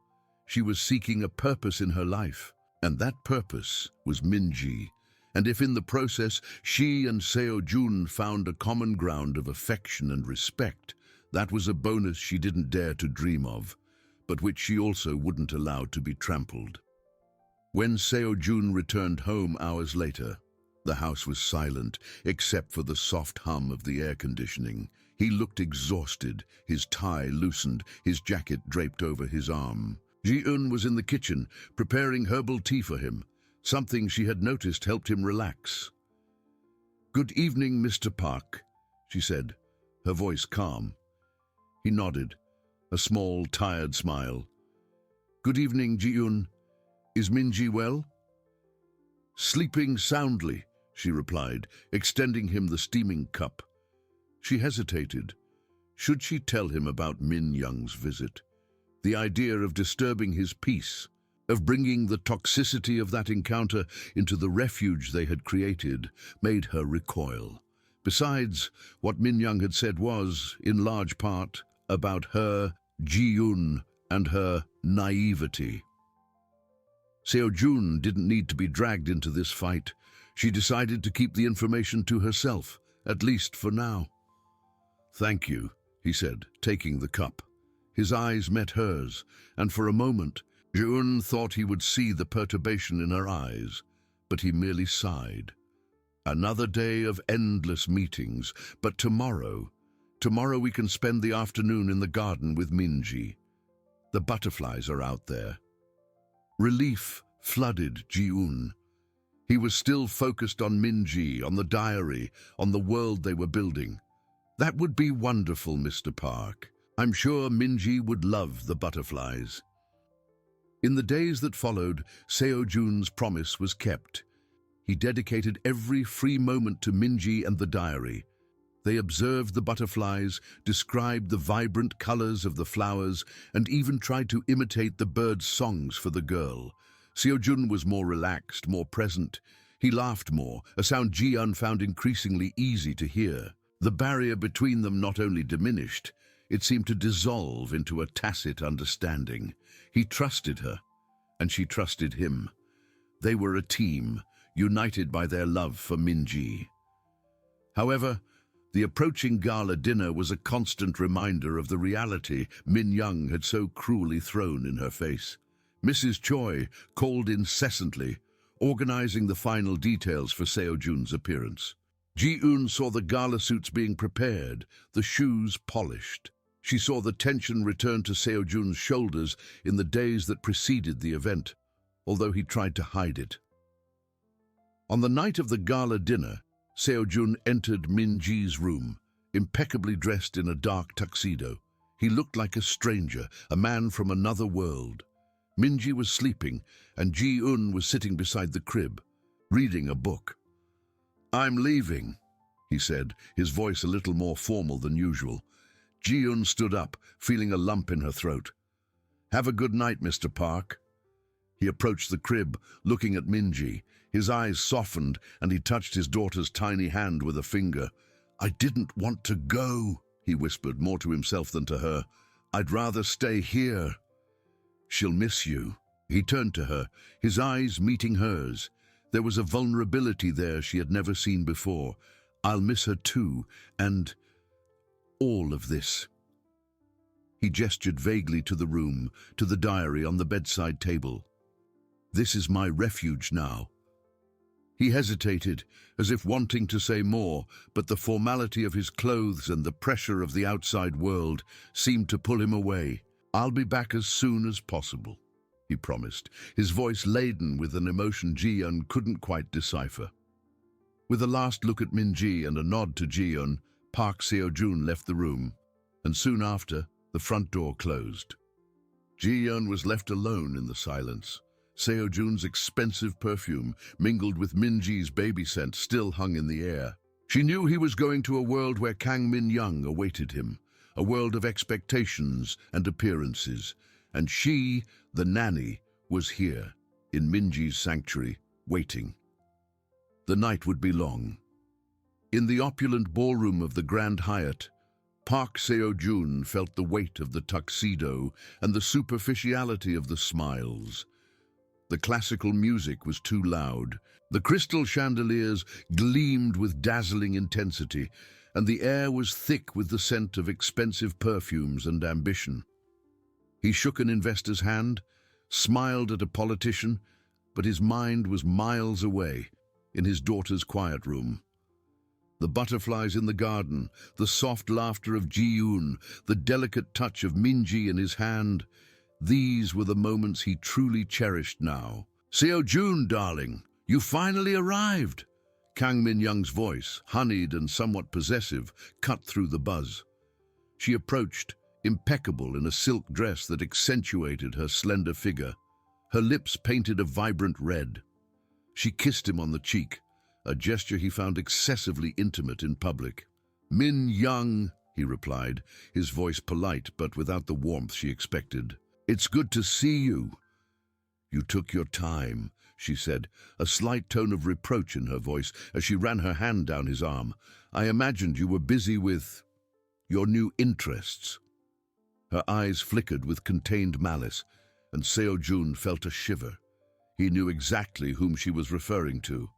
She was seeking a purpose in her life, and that purpose was Min-ji. And if in the process she and Seo-joon found a common ground of affection and respect, that was a bonus she didn't dare to dream of, but which she also wouldn't allow to be trampled. When Seo-joon returned home hours later, the house was silent, except for the soft hum of the air conditioning. He looked exhausted, his tie loosened, his jacket draped over his arm. Ji-eun was in the kitchen, preparing herbal tea for him. Something she had noticed helped him relax. "Good evening, Mr. Park," she said, her voice calm. He nodded, a small, tired smile. "Good evening, Ji-eun. Is Min-ji well?" "Sleeping soundly," she replied, extending him the steaming cup. She hesitated. Should she tell him about Min Young's visit? The idea of disturbing his peace, of bringing the toxicity of that encounter into the refuge they had created, made her recoil. Besides, what Min Young had said was, in large part, about her, Ji-eun, and her naivety. Seo-joon didn't need to be dragged into this fight. She decided to keep the information to herself, at least for now. "Thank you," he said, taking the cup. His eyes met hers, and for a moment, Ji-eun thought he would see the perturbation in her eyes, but he merely sighed. "Another day of endless meetings, but tomorrow we can spend the afternoon in the garden with Min-ji. The butterflies are out there." Relief flooded Ji-eun. He was still focused on Min-ji, on the diary, on the world they were building. "That would be wonderful, Mr. Park. I'm sure Min-ji would love the butterflies." In the days that followed, Seo-joon's promise was kept. He dedicated every free moment to Min-ji and the diary. They observed the butterflies, described the vibrant colors of the flowers, and even tried to imitate the birds' songs for the girl. Seo-joon was more relaxed, more present. He laughed more, a sound Ji-eun found increasingly easy to hear. The barrier between them not only diminished, it seemed to dissolve into a tacit understanding. He trusted her, and she trusted him. They were a team, united by their love for Min-ji. However, the approaching gala dinner was a constant reminder of the reality Min Young had so cruelly thrown in her face. Mrs. Choi called incessantly, organizing the final details for Seo-joon's appearance. Ji-eun saw the gala suits being prepared, the shoes polished. She saw the tension return to Seo-jun's shoulders in the days that preceded the event, although he tried to hide it. On the night of the gala dinner, Seo-jun entered Min-ji's room, impeccably dressed in a dark tuxedo. He looked like a stranger, a man from another world. Min-ji was sleeping, and Ji-eun was sitting beside the crib, reading a book. "I'm leaving," he said, his voice a little more formal than usual. Ji-eun stood up, feeling a lump in her throat. "Have a good night, Mr. Park." He approached the crib, looking at Min-ji. His eyes softened, and he touched his daughter's tiny hand with a finger. "I didn't want to go," he whispered, more to himself than to her. "I'd rather stay here." "She'll miss you." He turned to her, his eyes meeting hers. There was a vulnerability there she had never seen before. "I'll miss her too, and all of this." He gestured vaguely to the room, to the diary on the bedside table. "This is my refuge now." He hesitated, as if wanting to say more, but the formality of his clothes and the pressure of the outside world seemed to pull him away. "I'll be back as soon as possible," he promised, his voice laden with an emotion Ji-eun couldn't quite decipher. With a last look at Min-ji and a nod to Ji-eun, Park Seo-jun left the room, and soon after, the front door closed. Ji-eun was left alone in the silence. Seo-jun's expensive perfume, mingled with Min-ji's baby scent, still hung in the air. She knew he was going to a world where Kang Min-young awaited him, a world of expectations and appearances, and she, the nanny, was here, in Min-ji's sanctuary, waiting. The night would be long. In the opulent ballroom of the Grand Hyatt, Park Seo-jun felt the weight of the tuxedo and the superficiality of the smiles. The classical music was too loud. The crystal chandeliers gleamed with dazzling intensity, and the air was thick with the scent of expensive perfumes and ambition. He shook an investor's hand, smiled at a politician, but his mind was miles away, in his daughter's quiet room. The butterflies in the garden, the soft laughter of Ji-eun, the delicate touch of Min-ji in his hand, these were the moments he truly cherished now. "Seo-jun, darling, you finally arrived!" Kang Min-young's voice, honeyed and somewhat possessive, cut through the buzz. She approached, impeccable in a silk dress that accentuated her slender figure. Her lips painted a vibrant red. She kissed him on the cheek, a gesture he found excessively intimate in public. "Min-young," he replied, his voice polite but without the warmth she expected. "It's good to see you." "You took your time," she said, a slight tone of reproach in her voice as she ran her hand down his arm. "I imagined you were busy with your new interests." Her eyes flickered with contained malice, and Seo-jun felt a shiver. He knew exactly whom she was referring to.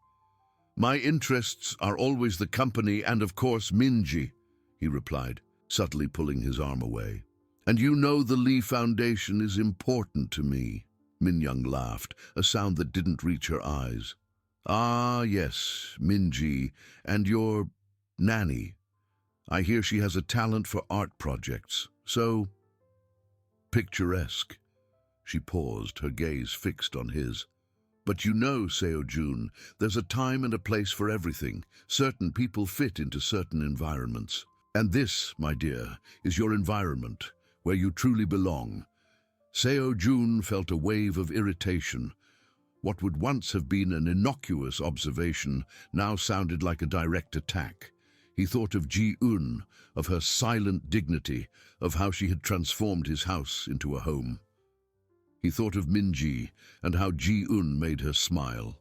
"My interests are always the company and, of course, Min-ji," he replied, subtly pulling his arm away. "And you know the Lee Foundation is important to me." Min-young laughed, a sound that didn't reach her eyes. "Ah, yes, Min-ji, and your nanny. I hear she has a talent for art projects, so picturesque." She paused, her gaze fixed on his. "But you know, Seo-jun, there's a time and a place for everything. Certain people fit into certain environments. And this, my dear, is your environment, where you truly belong." Seo-jun felt a wave of irritation. What would once have been an innocuous observation now sounded like a direct attack. He thought of Ji-eun, of her silent dignity, of how she had transformed his house into a home. He thought of Min-ji and how Ji-eun made her smile.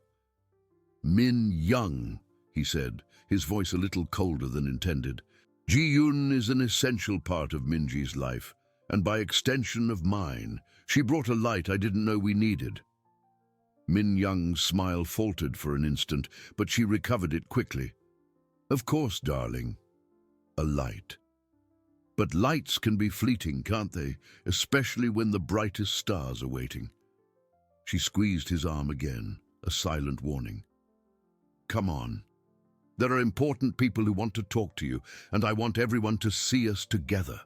"Min-young," he said, his voice a little colder than intended. "Ji-eun is an essential part of Min-ji's life, and by extension of mine. She brought a light I didn't know we needed." Min-young's smile faltered for an instant, but she recovered it quickly. "Of course, darling. A light. But lights can be fleeting, can't they? Especially when the brightest stars are waiting." She squeezed his arm again, a silent warning. "Come on." There are important people who want to talk to you, and I want everyone to see us together."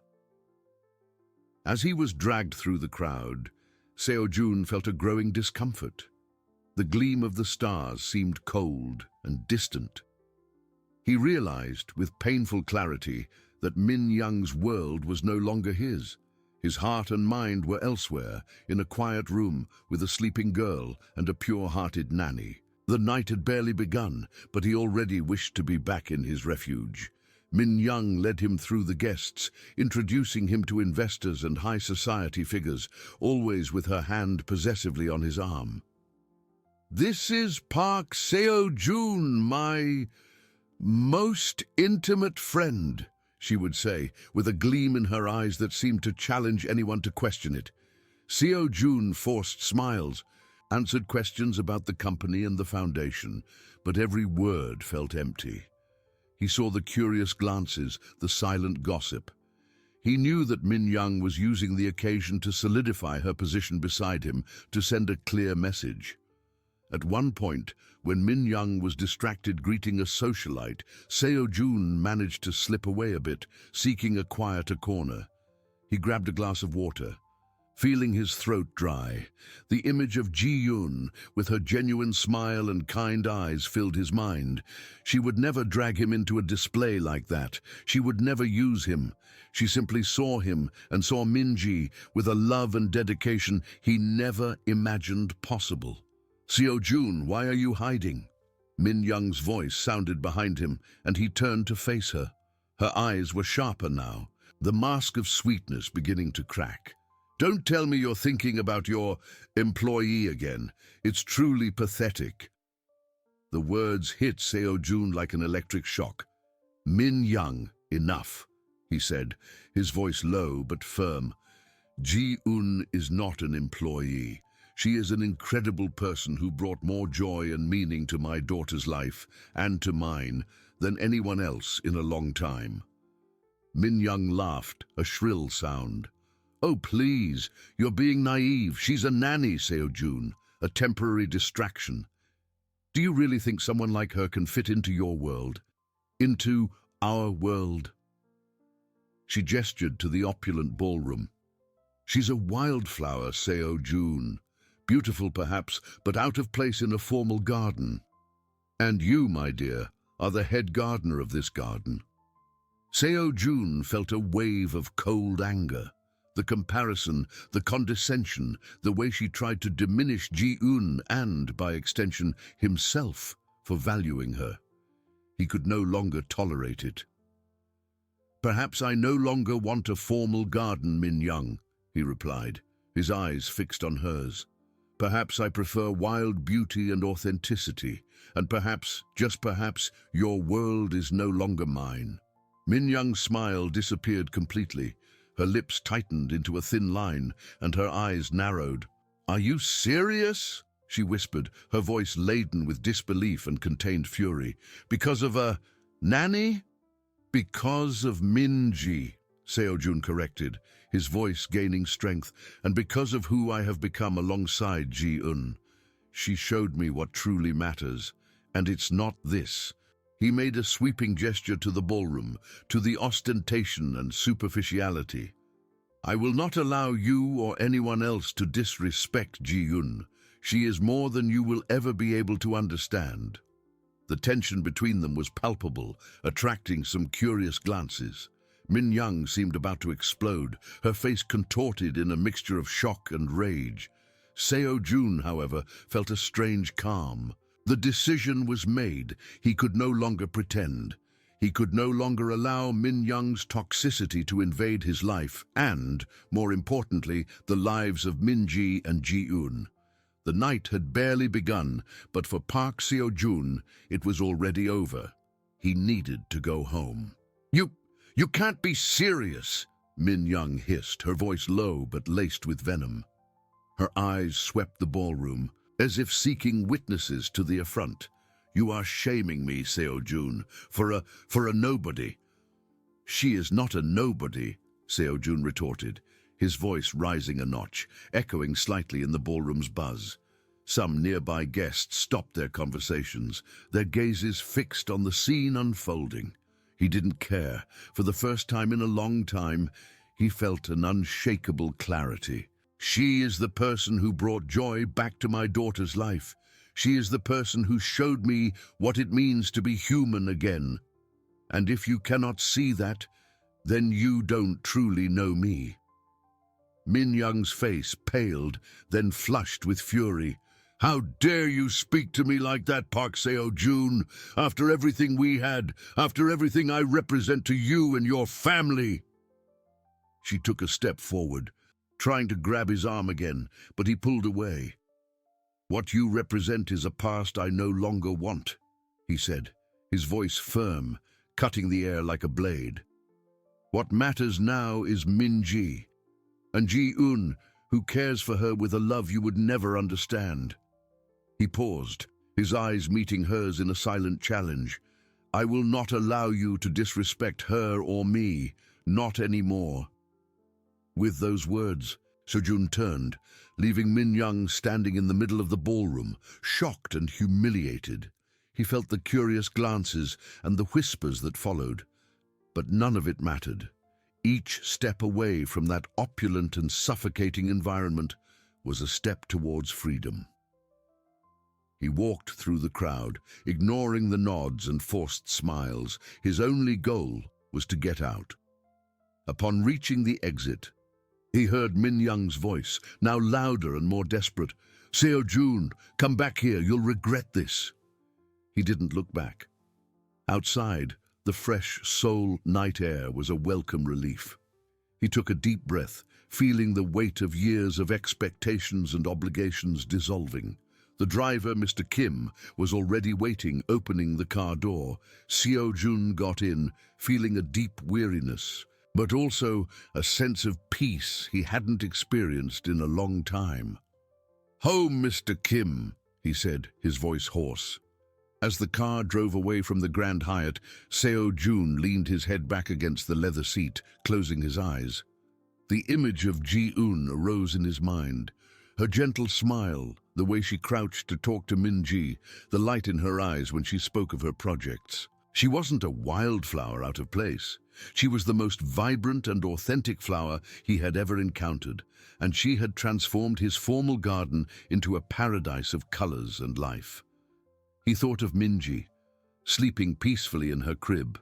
As he was dragged through the crowd, Seo-jun felt a growing discomfort. The gleam of the stars seemed cold and distant. He realized, with painful clarity, that Min Young's world was no longer his. His heart and mind were elsewhere, in a quiet room with a sleeping girl and a pure-hearted Nanny. The night had barely begun, but he already wished to be back in his refuge. Min Young led him through the guests, introducing him to investors and high society figures, always with her hand possessively on his arm. "This is Park Seo-jun, my most intimate friend," she would say, with a gleam in her eyes that seemed to challenge anyone to question it. Seo-jun forced smiles, answered questions about the company and the foundation, but every word felt empty. He saw the curious glances, the silent gossip. He knew that Min Young was using the occasion to solidify her position beside him, to send a clear message. At one point, when Min Young was distracted greeting a socialite, Seo-jun managed to slip away a bit, seeking a quieter corner. He grabbed a glass of water. Feeling his throat dry, the image of Ji-yoon, with her genuine smile and kind eyes, filled his mind. She would never drag him into a display like that. She would never use him. She simply saw him and saw Min-ji with a love and dedication he never imagined possible. "Seo-jun, why are you hiding?" Min Young's voice sounded behind him, and he turned to face her. Her eyes were sharper now, the mask of sweetness beginning to crack. "Don't tell me you're thinking about your employee again. It's truly pathetic." The words hit Seo-jun like an electric shock. "Min Young, enough," he said, his voice low but firm. "Ji-eun is not an employee. She is an incredible person who brought more joy and meaning to my daughter's life, and to mine, than anyone else in a long time." Min Young laughed, a shrill sound. "Oh, please, you're being naive. She's a nanny, Seo-jun, a temporary distraction. Do you really think someone like her can fit into your world? Into our world?" She gestured to the opulent ballroom. "She's a wildflower, Seo-jun. Beautiful perhaps, but out of place in a formal garden. And you, my dear, are the head gardener of this garden." Seo-jun felt a wave of cold anger. The comparison, the condescension, the way she tried to diminish Ji-eun and, by extension, himself for valuing her. He could no longer tolerate it. "Perhaps I no longer want a formal garden, Min Young," he replied, his eyes fixed on hers. "Perhaps I prefer wild beauty and authenticity, and perhaps, just perhaps, your world is no longer mine." Min Young's smile disappeared completely. Her lips tightened into a thin line, and her eyes narrowed. "Are you serious?" she whispered, her voice laden with disbelief and contained fury. "Because of a nanny?" "Because of Min-ji," Seo-jun corrected, his voice gaining strength, "and because of who I have become alongside Ji-eun. She showed me what truly matters, and it's not this." He made a sweeping gesture to the ballroom, to the ostentation and superficiality. "I will not allow you or anyone else to disrespect Ji-eun. She is more than you will ever be able to understand." The tension between them was palpable, attracting some curious glances. Min Young seemed about to explode, her face contorted in a mixture of shock and rage. Seo-jun, however, felt a strange calm. The decision was made. He could no longer pretend. He could no longer allow Min Young's toxicity to invade his life and, more importantly, the lives of Min-ji and Ji-eun. The night had barely begun, but for Park Seo-jun, it was already over. He needed to go home. You can't be serious," Min Young hissed, her voice low but laced with venom. Her eyes swept the ballroom, as if seeking witnesses to the affront. "You are shaming me, Seo-jun, for a nobody." "She is not a nobody," Seo-jun retorted, his voice rising a notch, echoing slightly in the ballroom's buzz. Some nearby guests stopped their conversations, their gazes fixed on the scene unfolding. He didn't care. For the first time in a long time, he felt an unshakable clarity. She is the person who brought joy back to my daughter's life. She is the person who showed me what it means to be human again. And if you cannot see that, then you don't truly know me. Min Young's face paled, then flushed with fury. How dare you speak to me like that, Park Seo-joon? After everything we had, after everything I represent to you and your family. She took a step forward, trying to grab his arm again, but he pulled away. What you represent is a past I no longer want, he said, his voice firm, cutting the air like a blade. What matters now is Min-ji, and Ji-eun, who cares for her with a love you would never understand. He paused, his eyes meeting hers in a silent challenge. I will not allow you to disrespect her or me, not anymore. With those words, Seo-joon turned, leaving Min Young standing in the middle of the ballroom, shocked and humiliated. He felt the curious glances and the whispers that followed, but none of it mattered. Each step away from that opulent and suffocating environment was a step towards freedom. He walked through the crowd, ignoring the nods and forced smiles. His only goal was to get out. Upon reaching the exit, he heard Min Young's voice, now louder and more desperate. Seo-joon, come back here, you'll regret this. He didn't look back. Outside, the fresh soul night air was a welcome relief. He took a deep breath, feeling the weight of years of expectations and obligations dissolving. The driver, Mr. Kim, was already waiting, opening the car door. Seo-joon got in, feeling a deep weariness, but also a sense of peace he hadn't experienced in a long time. Home, Mr. Kim, he said, his voice hoarse. As the car drove away from the Grand Hyatt, Seo-joon leaned his head back against the leather seat, closing his eyes. The image of Ji-eun arose in his mind. Her gentle smile, the way she crouched to talk to Min-ji, the light in her eyes when she spoke of her projects. She wasn't a wildflower out of place. She was the most vibrant and authentic flower he had ever encountered, and she had transformed his formal garden into a paradise of colors and life. He thought of Min-ji, sleeping peacefully in her crib,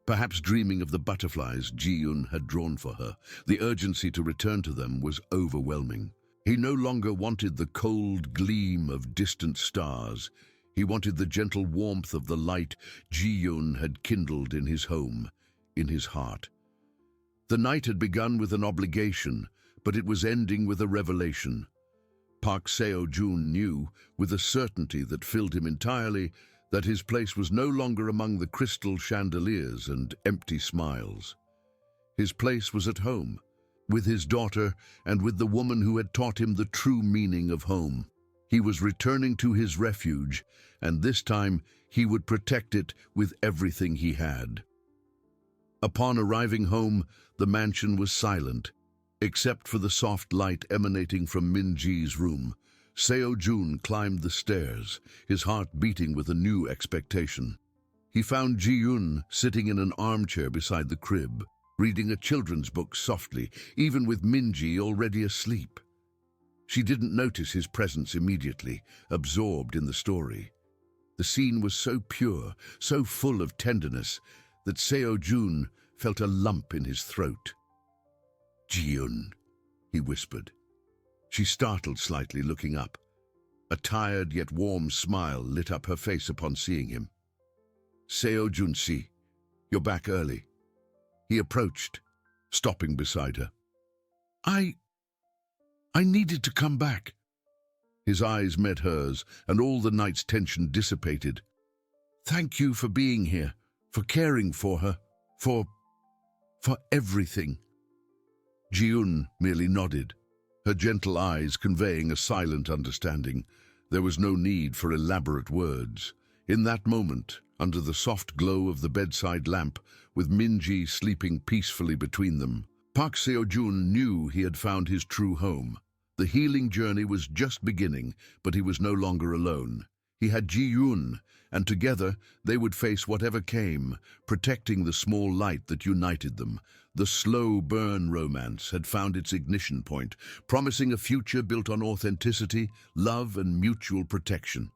perhaps dreaming of the butterflies Ji-eun had drawn for her. The urgency to return to them was overwhelming. He no longer wanted the cold gleam of distant stars. He wanted the gentle warmth of the light Ji-eun had kindled in his home, in his heart. The night had begun with an obligation, but it was ending with a revelation. Park Seo-joon knew, with a certainty that filled him entirely, that his place was no longer among the crystal chandeliers and empty smiles. His place was at home, with his daughter and with the woman who had taught him the true meaning of home. He was returning to his refuge, and this time he would protect it with everything he had. Upon arriving home, the mansion was silent, except for the soft light emanating from Min-ji's room. Seo-joon climbed the stairs, his heart beating with a new expectation. He found Ji-eun sitting in an armchair beside the crib, reading a children's book softly, even with Min-ji already asleep. She didn't notice his presence immediately, absorbed in the story. The scene was so pure, so full of tenderness, that Seo-joon felt a lump in his throat. Ji-eun, he whispered. She startled slightly, looking up. A tired yet warm smile lit up her face upon seeing him. Seo-joon-si, you're back early. He approached, stopping beside her. I needed to come back. His eyes met hers, and all the night's tension dissipated. Thank you for being here, for caring for her, for everything. Ji-eun merely nodded, her gentle eyes conveying a silent understanding. There was no need for elaborate words. In that moment, under the soft glow of the bedside lamp, with Min-ji sleeping peacefully between them, Park Seo-joon knew he had found his true home. The healing journey was just beginning, but he was no longer alone. He had Ji-yoon, and together they would face whatever came, protecting the small light that united them. The slow burn romance had found its ignition point, promising a future built on authenticity, love, and mutual protection.